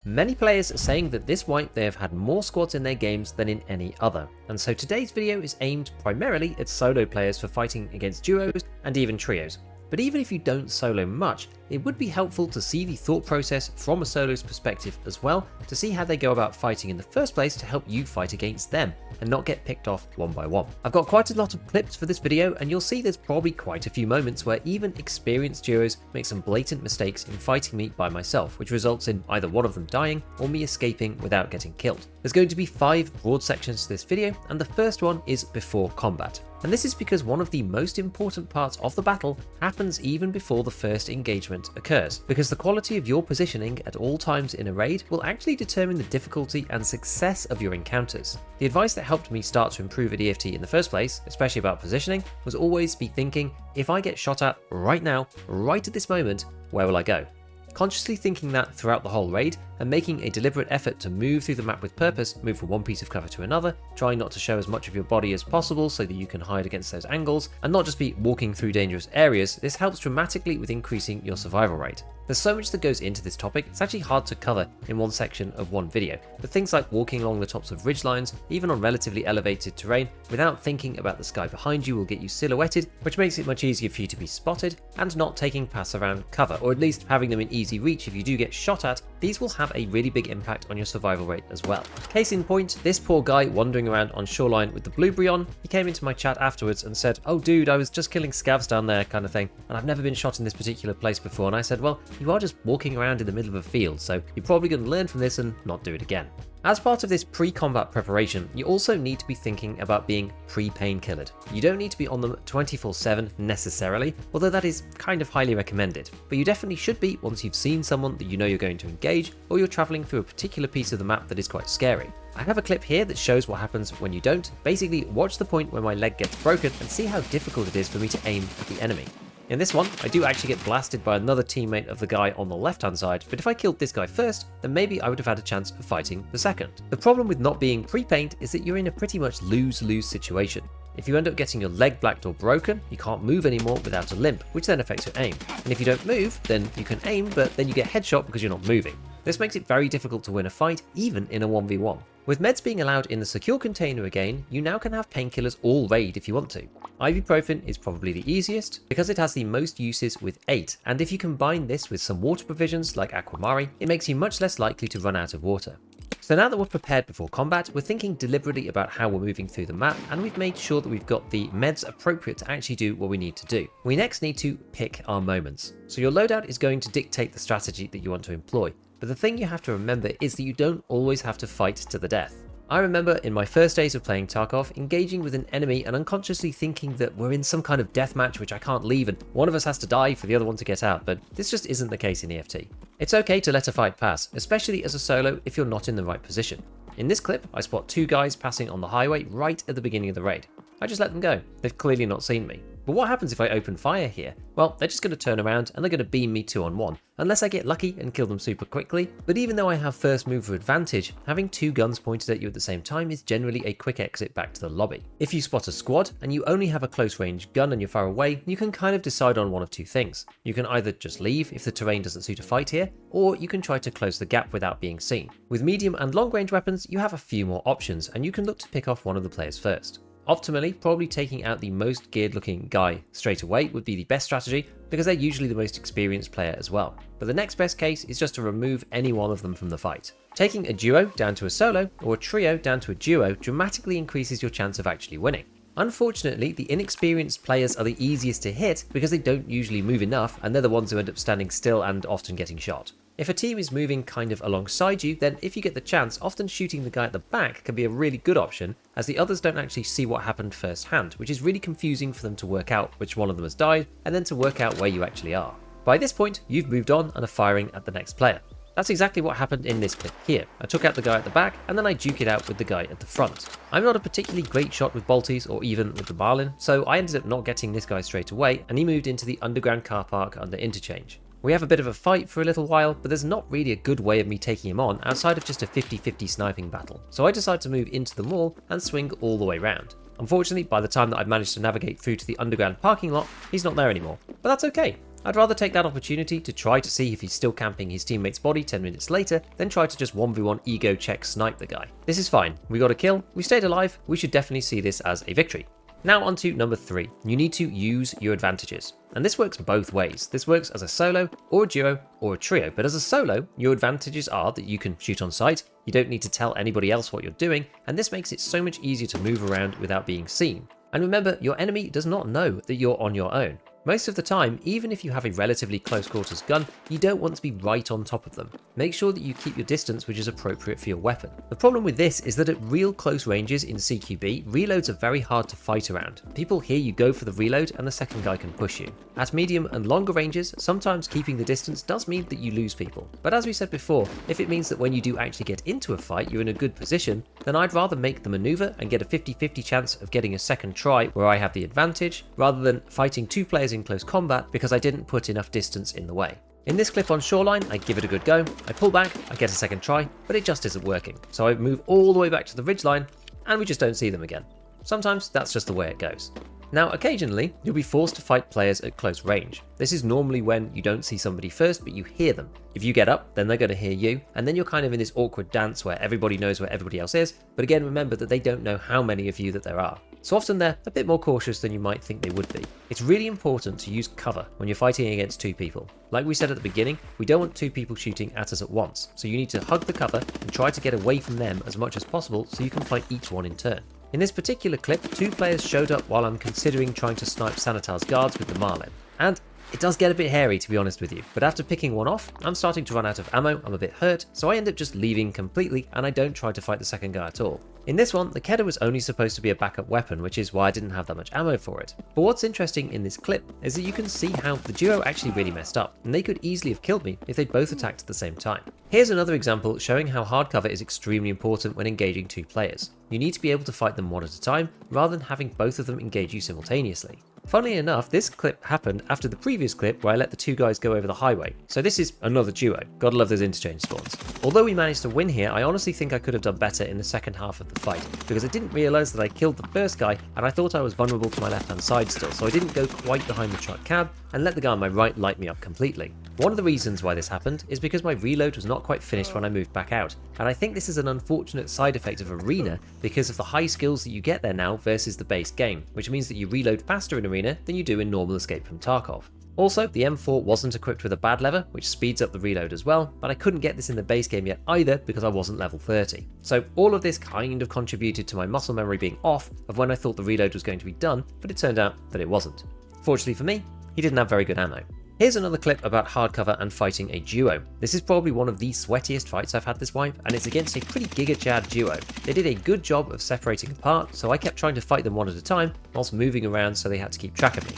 Many players are saying that this wipe they have had more squads in their games than in any other, and so today's video is aimed primarily at solo players for fighting against duos and even trios. But even if you don't solo much, it would be helpful to see the thought process from a solo's perspective as well, to see how they go about fighting in the first place to help you fight against them, and not get picked off one by one. I've got quite a lot of clips for this video, and you'll see there's probably quite a few moments where even experienced duos make some blatant mistakes in fighting me by myself, which results in either one of them dying or me escaping without getting killed. There's going to be 5 broad sections to this video, and the first one is before combat. And this is because one of the most important parts of the battle happens even before the first engagement occurs, because the quality of your positioning at all times in a raid will actually determine the difficulty and success of your encounters. The advice that helped me start to improve at EFT in the first place, especially about positioning, was always be thinking, if I get shot at right now, right at this moment, where will I go? Consciously thinking that throughout the whole raid, and making a deliberate effort to move through the map with purpose, move from one piece of cover to another, trying not to show as much of your body as possible so that you can hide against those angles, and not just be walking through dangerous areas, this helps dramatically with increasing your survival rate. There's so much that goes into this topic, it's actually hard to cover in one section of one video, but things like walking along the tops of ridgelines, even on relatively elevated terrain, without thinking about the sky behind you will get you silhouetted, which makes it much easier for you to be spotted, and not taking paths around cover, or at least having them in easy reach if you do get shot at. These will have a really big impact on your survival rate as well. Case in point, this poor guy wandering around on shoreline with the blueberry on, he came into my chat afterwards and said, "Oh dude, I was just killing scavs down there," kind of thing, and I've never been shot in this particular place before. And I said, well, you are just walking around in the middle of a field, so you're probably going to learn from this and not do it again. As part of this pre-combat preparation, you also need to be thinking about being pre-painkillered. You don't need to be on them 24/7 necessarily, although that is kind of highly recommended. But you definitely should be once you've seen someone that you know you're going to engage, or you're traveling through a particular piece of the map that is quite scary. I have a clip here that shows what happens when you don't. Basically, watch the point where my leg gets broken and see how difficult it is for me to aim at the enemy. In this one, I do actually get blasted by another teammate of the guy on the left-hand side, but if I killed this guy first, then maybe I would have had a chance of fighting the second. The problem with not being pre-pained is that you're in a pretty much lose-lose situation. If you end up getting your leg blacked or broken, you can't move anymore without a limp, which then affects your aim. And if you don't move, then you can aim, but then you get headshot because you're not moving. This makes it very difficult to win a fight, even in a 1v1. With meds being allowed in the secure container again, you now can have painkillers all raid if you want to. Ibuprofen is probably the easiest because it has the most uses with 8, and if you combine this with some water provisions like Aquamari, it makes you much less likely to run out of water. So now that we're prepared before combat, we're thinking deliberately about how we're moving through the map, and we've made sure that we've got the meds appropriate to actually do what we need to do. We next need to pick our moments. So your loadout is going to dictate the strategy that you want to employ. But the thing you have to remember is that you don't always have to fight to the death. I remember in my first days of playing Tarkov, engaging with an enemy and unconsciously thinking that we're in some kind of deathmatch which I can't leave and one of us has to die for the other one to get out, but this just isn't the case in EFT. It's okay to let a fight pass, especially as a solo if you're not in the right position. In this clip, I spot 2 guys passing on the highway right at the beginning of the raid. I just let them go. They've clearly not seen me. But what happens if I open fire here? Well, they're just going to turn around and they're going to beam me 2-on-1, unless I get lucky and kill them super quickly. But even though I have first mover advantage, having 2 guns pointed at you at the same time is generally a quick exit back to the lobby. If you spot a squad and you only have a close range gun and you're far away, you can kind of decide on one of 2 things. You can either just leave if the terrain doesn't suit a fight here, or you can try to close the gap without being seen. With medium and long range weapons, you have a few more options and you can look to pick off one of the players first. Optimally, probably taking out the most geared looking guy straight away would be the best strategy because they're usually the most experienced player as well. But the next best case is just to remove any one of them from the fight. Taking a duo down to a solo or a trio down to a duo dramatically increases your chance of actually winning. Unfortunately, the inexperienced players are the easiest to hit because they don't usually move enough and they're the ones who end up standing still and often getting shot. If a team is moving kind of alongside you, then if you get the chance, often shooting the guy at the back can be a really good option as the others don't actually see what happened firsthand, which is really confusing for them to work out which one of them has died and then to work out where you actually are. By this point, you've moved on and are firing at the next player. That's exactly what happened in this clip here. I took out the guy at the back and then I duke it out with the guy at the front. I'm not a particularly great shot with bolties or even with the Marlin, so I ended up not getting this guy straight away and he moved into the underground car park under interchange. We have a bit of a fight for a little while, but there's not really a good way of me taking him on outside of just a 50-50 sniping battle, so I decide to move into the mall and swing all the way round. Unfortunately, by the time that I've managed to navigate through to the underground parking lot, he's not there anymore. But that's okay. I'd rather take that opportunity to try to see if he's still camping his teammate's body 10 minutes later than try to just 1v1 ego check snipe the guy. This is fine, we got a kill, we stayed alive, we should definitely see this as a victory. Now on to number 3, you need to use your advantages. And this works both ways. This works as a solo, or a duo, or a trio. But as a solo, your advantages are that you can shoot on sight, you don't need to tell anybody else what you're doing, and this makes it so much easier to move around without being seen. And remember, your enemy does not know that you're on your own. Most of the time, even if you have a relatively close quarters gun, you don't want to be right on top of them. Make sure that you keep your distance which is appropriate for your weapon. The problem with this is that at real close ranges in CQB, reloads are very hard to fight around. People hear you go for the reload and the second guy can push you. At medium and longer ranges, sometimes keeping the distance does mean that you lose people. But as we said before, if it means that when you do actually get into a fight you're in a good position, then I'd rather make the maneuver and get a 50-50 chance of getting a second try where I have the advantage, rather than fighting 2 players in close combat because I didn't put enough distance in the way. In this clip on Shoreline, I give it a good go, I pull back, I get a second try, but it just isn't working. So I move all the way back to the ridgeline and we just don't see them again. Sometimes that's just the way it goes. Now occasionally, you'll be forced to fight players at close range. This is normally when you don't see somebody first, but you hear them. If you get up, then they're going to hear you, and then you're kind of in this awkward dance where everybody knows where everybody else is, but again remember that they don't know how many of you that there are. So often they're a bit more cautious than you might think they would be. It's really important to use cover when you're fighting against 2 people. Like we said at the beginning, we don't want 2 people shooting at us at once, so you need to hug the cover and try to get away from them as much as possible so you can fight each one in turn. In this particular clip, 2 players showed up while I'm considering trying to snipe Sanitar's guards with the Marlin. And it does get a bit hairy, to be honest with you, but after picking one off, I'm starting to run out of ammo, I'm a bit hurt, so I end up just leaving completely and I don't try to fight the second guy at all. In this one, the Kedda was only supposed to be a backup weapon, which is why I didn't have that much ammo for it. But what's interesting in this clip is that you can see how the duo actually really messed up, and they could easily have killed me if they'd both attacked at the same time. Here's another example showing how hard cover is extremely important when engaging 2 players. You need to be able to fight them one at a time, rather than having both of them engage you simultaneously. Funnily enough, this clip happened after the previous clip where I let the 2 guys go over the highway, so this is another duo. Gotta love those interchange spawns. Although we managed to win here, I honestly think I could have done better in the second half of the fight, because I didn't realise that I killed the first guy and I thought I was vulnerable to my left hand side still, so I didn't go quite behind the truck cab and let the guy on my right light me up completely. One of the reasons why this happened is because my reload was not quite finished when I moved back out, and I think this is an unfortunate side effect of Arena because of the high skills that you get there now versus the base game, which means that you reload faster in Arena than you do in normal Escape from Tarkov. Also, the M4 wasn't equipped with a bad lever, which speeds up the reload as well, but I couldn't get this in the base game yet either because I wasn't level 30. So all of this kind of contributed to my muscle memory being off of when I thought the reload was going to be done, but it turned out that it wasn't. Fortunately for me, he didn't have very good ammo. Here's another clip about hardcover and fighting a duo. This is probably one of the sweatiest fights I've had this wipe, and it's against a pretty giga-chad duo. They did a good job of separating apart, so I kept trying to fight them one at a time, whilst moving around so they had to keep track of me.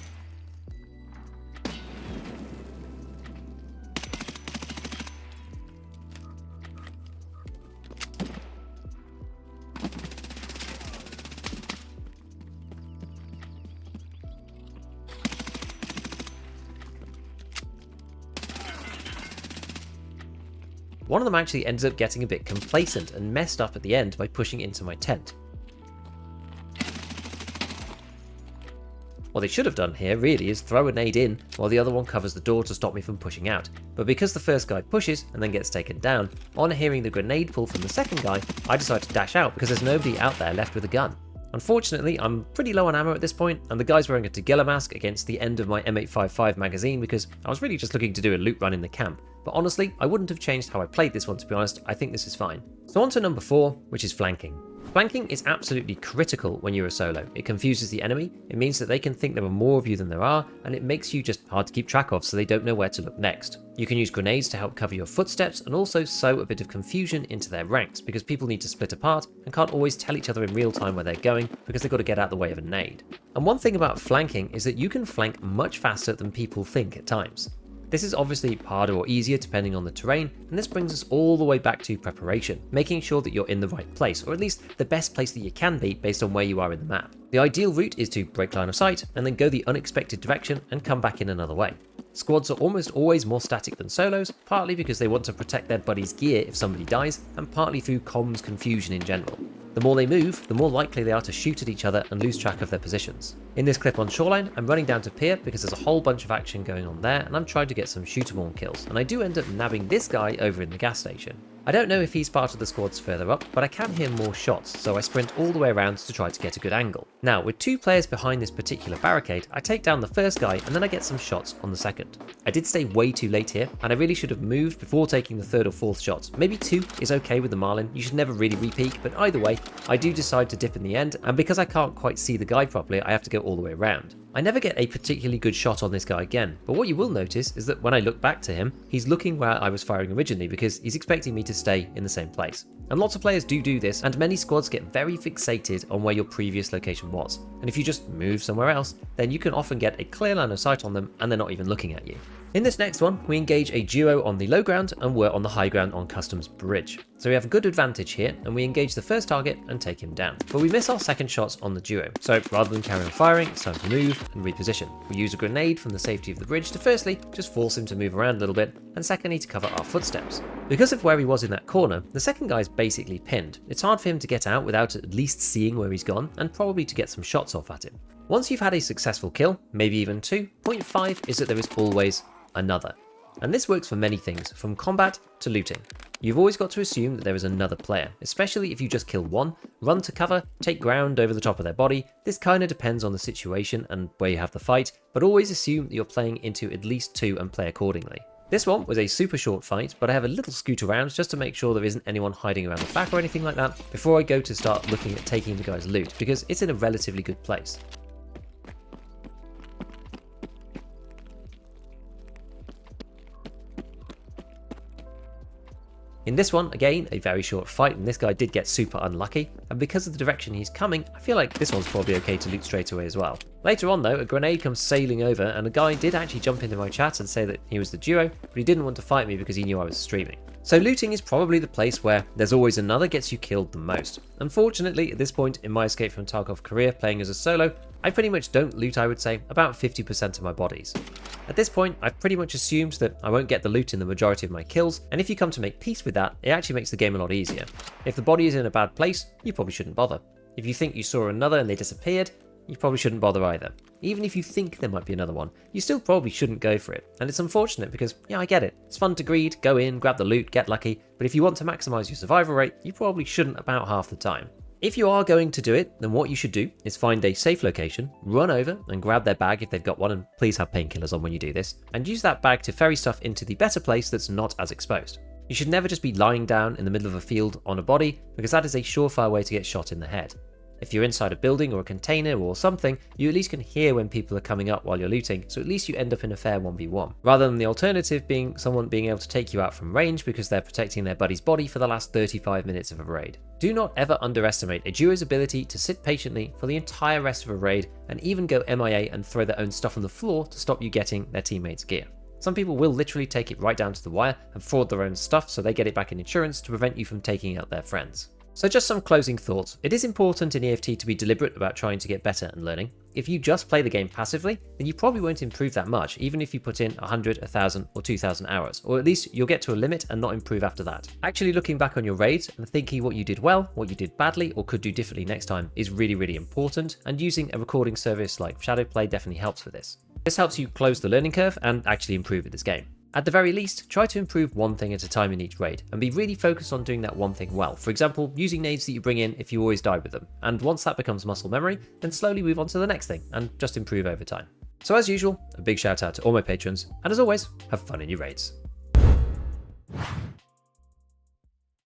One of them actually ended up getting a bit complacent and messed up at the end by pushing into my tent. What they should have done here really is throw a nade in while the other one covers the door to stop me from pushing out. But because the first guy pushes and then gets taken down, on hearing the grenade pull from the second guy, I decide to dash out because there's nobody out there left with a gun. Unfortunately, I'm pretty low on ammo at this point, and the guy's wearing a Tagilla mask against the end of my M855 magazine because I was really just looking to do a loot run in the camp. But honestly, I wouldn't have changed how I played this one, to be honest. I think this is fine. So on to number 4, which is flanking. Flanking is absolutely critical when you're a solo. It confuses the enemy, it means that they can think there are more of you than there are, and it makes you just hard to keep track of so they don't know where to look next. You can use grenades to help cover your footsteps and also sow a bit of confusion into their ranks because people need to split apart and can't always tell each other in real time where they're going because they've got to get out the way of a nade. And one thing about flanking is that you can flank much faster than people think at times. This is obviously harder or easier depending on the terrain, and this brings us all the way back to preparation, making sure that you're in the right place, or at least the best place that you can be based on where you are in the map. The ideal route is to break line of sight, and then go the unexpected direction and come back in another way. Squads are almost always more static than solos, partly because they want to protect their buddy's gear if somebody dies, and partly through comms confusion in general. The more they move, the more likely they are to shoot at each other and lose track of their positions. In this clip on Shoreline, I'm running down to pier because there's a whole bunch of action going on there and I'm trying to get some shoot-em-all kills, and I do end up nabbing this guy over in the gas station. I don't know if he's part of the squads further up, but I can hear more shots, so I sprint all the way around to try to get a good angle. Now, with 2 players behind this particular barricade, I take down the first guy and then I get some shots on the second. I did stay way too late here, and I really should have moved before taking the 3rd or 4th shots. Maybe 2 is okay with the Marlin, you should never really re-peek, but either way, I do decide to dip in the end, and because I can't quite see the guy properly, I have to go all the way around. I never get a particularly good shot on this guy again, but what you will notice is that when I look back to him, he's looking where I was firing originally because he's expecting me to stay in the same place. And lots of players do this, and many squads get very fixated on where your previous location was. And if you just move somewhere else, then you can often get a clear line of sight on them and they're not even looking at you. In this next one, we engage a duo on the low ground and we're on the high ground on Customs Bridge. So we have a good advantage here and we engage the first target and take him down. But we miss our second shots on the duo, so rather than carry on firing, it's time to move and reposition. We use a grenade from the safety of the bridge to firstly just force him to move around a little bit, and secondly to cover our footsteps. Because of where he was in that corner, the second guy is basically pinned. It's hard for him to get out without at least seeing where he's gone, and probably to get some shots off at him. Once you've had a successful kill, maybe even 2, point 5 is that there is always another. And this works for many things, from combat to looting. You've always got to assume that there is another player, especially if you just kill one, run to cover, take ground over the top of their body. This kinda depends on the situation and where you have the fight, but always assume that you're playing into at least 2 and play accordingly. This one was a super short fight, but I have a little scoot around just to make sure there isn't anyone hiding around the back or anything like that before I go to start looking at taking the guy's loot, because it's in a relatively good place. In this one, again, a very short fight, and this guy did get super unlucky, and because of the direction he's coming, I feel like this one's probably okay to loot straight away as well. Later on though, a grenade comes sailing over, and a guy did actually jump into my chat and say that he was the duo, but he didn't want to fight me because he knew I was streaming. So looting is probably the place where there's always another gets you killed the most. Unfortunately, at this point in my Escape from Tarkov career playing as a solo, I pretty much don't loot, I would say, about 50% of my bodies. At this point, I've pretty much assumed that I won't get the loot in the majority of my kills, and if you come to make peace with that, it actually makes the game a lot easier. If the body is in a bad place, you probably shouldn't bother. If you think you saw another and they disappeared, you probably shouldn't bother either. Even if you think there might be another one, you still probably shouldn't go for it. And it's unfortunate because, yeah, I get it. It's fun to greed, go in, grab the loot, get lucky, but if you want to maximize your survival rate, you probably shouldn't about half the time. If you are going to do it, then what you should do is find a safe location, run over and grab their bag if they've got one, and please have painkillers on when you do this, and use that bag to ferry stuff into the better place that's not as exposed. You should never just be lying down in the middle of a field on a body, because that is a surefire way to get shot in the head. If you're inside a building or a container or something, you at least can hear when people are coming up while you're looting, so at least you end up in a fair 1v1. Rather than the alternative being someone being able to take you out from range because they're protecting their buddy's body for the last 35 minutes of a raid. Do not ever underestimate a duo's ability to sit patiently for the entire rest of a raid and even go MIA and throw their own stuff on the floor to stop you getting their teammates' gear. Some people will literally take it right down to the wire and fraud their own stuff so they get it back in insurance to prevent you from taking out their friends. So just some closing thoughts. It is important in EFT to be deliberate about trying to get better and learning. If you just play the game passively, then you probably won't improve that much, even if you put in 100, 1,000 or 2,000 hours, or at least you'll get to a limit and not improve after that. Actually looking back on your raids and thinking what you did well, what you did badly, or could do differently next time is really, really important, and using a recording service like Shadowplay definitely helps with this. This helps you close the learning curve and actually improve at this game. At the very least, try to improve one thing at a time in each raid, and be really focused on doing that one thing well. For example, using nades that you bring in if you always die with them, and once that becomes muscle memory, then slowly move on to the next thing, and just improve over time. So as usual, a big shout out to all my patrons, and as always, have fun in your raids.